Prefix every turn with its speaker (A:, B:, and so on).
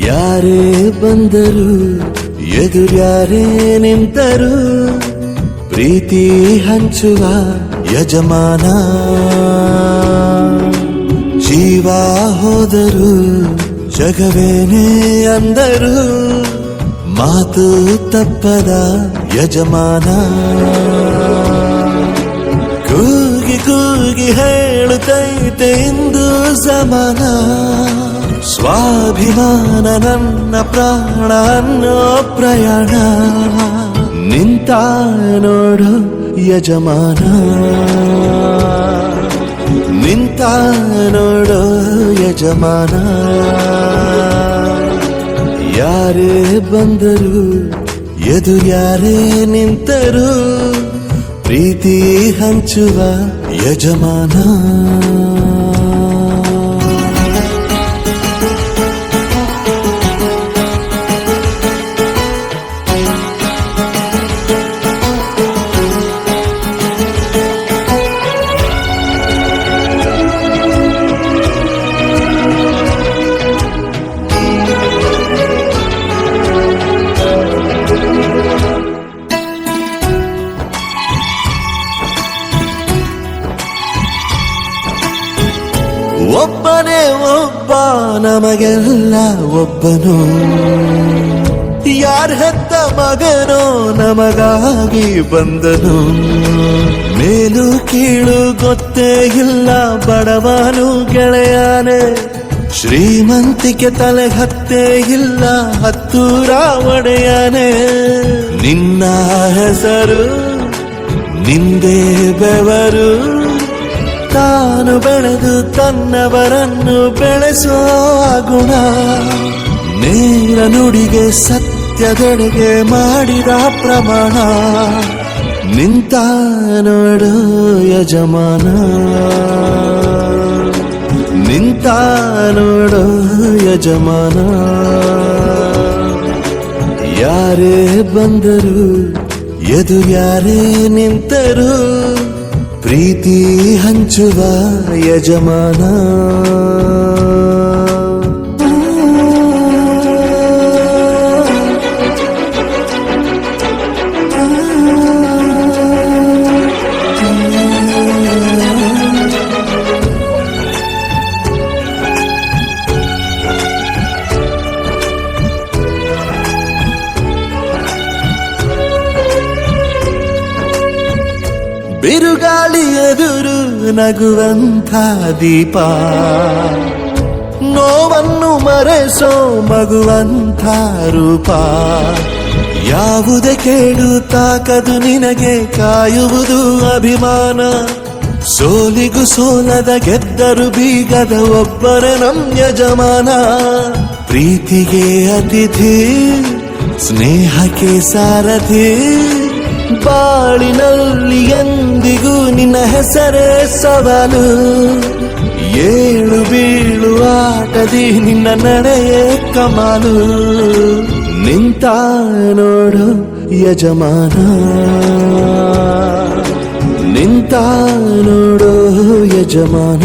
A: ಯಾರೇ ಬಂದರು ಎದುರ್ಯಾರೇ ನಿಂತರು ಪ್ರೀತಿ ಹಂಚುವ ಯಜಮಾನ. ಜೀವ ಹೋದರು ಜಗವೇನೇ ಅಂದರು ಮಾತು ತಪ್ಪದ ಯಜಮಾನ. ಕೂಗಿ ಕೂಗಿ ಹೇಳುತ್ತೈತೆ ಇಂದು ಸಮಾನ. ಸ್ವಾಭಿಮಾನ ನನ್ನ ಪ್ರಾಣ ಅನ್ನೋ ಪ್ರಯಾಣ. ನಿಂತ ನೋಡು ಯಜಮಾನ, ನಿಂತ ನೋಡು ಯಜಮಾನ. ಯಾರೇ ಬಂದರು ಎದುರ್ಯಾರೇ ನಿಂತರು ಪ್ರೀತಿ ಹಂಚುವ ಯಜಮಾನ. ಒಬ್ಬನೇ ಒಬ್ಬ ನಮಗೆಲ್ಲ ಒಬ್ಬನು. ಯಾರ ಹೆತ್ತ ಮಗನೋ ನಮಗಾಗಿ ಬಂದನು. ಮೇಲು ಕೀಳು ಗೊತ್ತೇ ಇಲ್ಲ ಬಡವನು ಗೆಳೆಯಾನೆ. ಶ್ರೀಮಂತಿಕೆ ತಲೆ ಹತ್ತೇ ಇಲ್ಲ ಹತ್ತೂರ ಒಡೆಯಾನೆ. ನಿನ್ನ ಹೆಸರು ನಿಂದೇ ಬೆವರು. ತಾನು ಬೆಳೆದು ತನ್ನವರನ್ನು ಬೆಳೆಸೋ ಗುಣ. ನೇರ ನುಡಿಗೆ ಸತ್ಯದೆಡೆಗೆ ಮಾಡಿದ ಪ್ರಮಾಣ. ನಿಂತ ನೋಡು ಯಜಮಾನ, ನಿಂತ ನೋಡು ಯಜಮಾನ. ಯಾರೇ ಬಂದರು ಎದುರ್ಯಾರೇ ನಿಂತರು ಪ್ರೀತಿ ಹಂಚುವ ಯಜಮಾನ. ಬಿರುಗಾಳಿ ಎದುರು ನಗುವಂಥ ದೀಪ. ನೋವನ್ನು ಮರೆಸೋ ಮಗುವಂಥ ರೂಪ. ಯಾವುದೇ ಕೇಳು ತಾಕದು ನಿನಗೆ ಕಾಯುವುದು ಅಭಿಮಾನ. ಸೋಲಿಗೂ ಸೋಲದ ಗೆದ್ದರು ಬೀಗದ ಒಬ್ಬರೇ ನಮ್ ಯಜಮಾನ. ಪ್ರೀತಿಗೆ ಅತಿಥಿ ಸ್ನೇಹಕ್ಕೆ ಸಾರಥಿ. ಬಾಳಿನಲ್ಲಿ ಎಂದಿಗೂ ನಿನ್ನ ಹೆಸರೇ ಸವಾಲು. ಏಳು ಬೀಳು ಆಟದಿ ನಿನ್ನ ನಡೆಯೇ ಕಮಾಲು. ನಿಂತ ನೋಡು ಯಜಮಾನ, ನಿಂತ ನೋಡು ಯಜಮಾನ.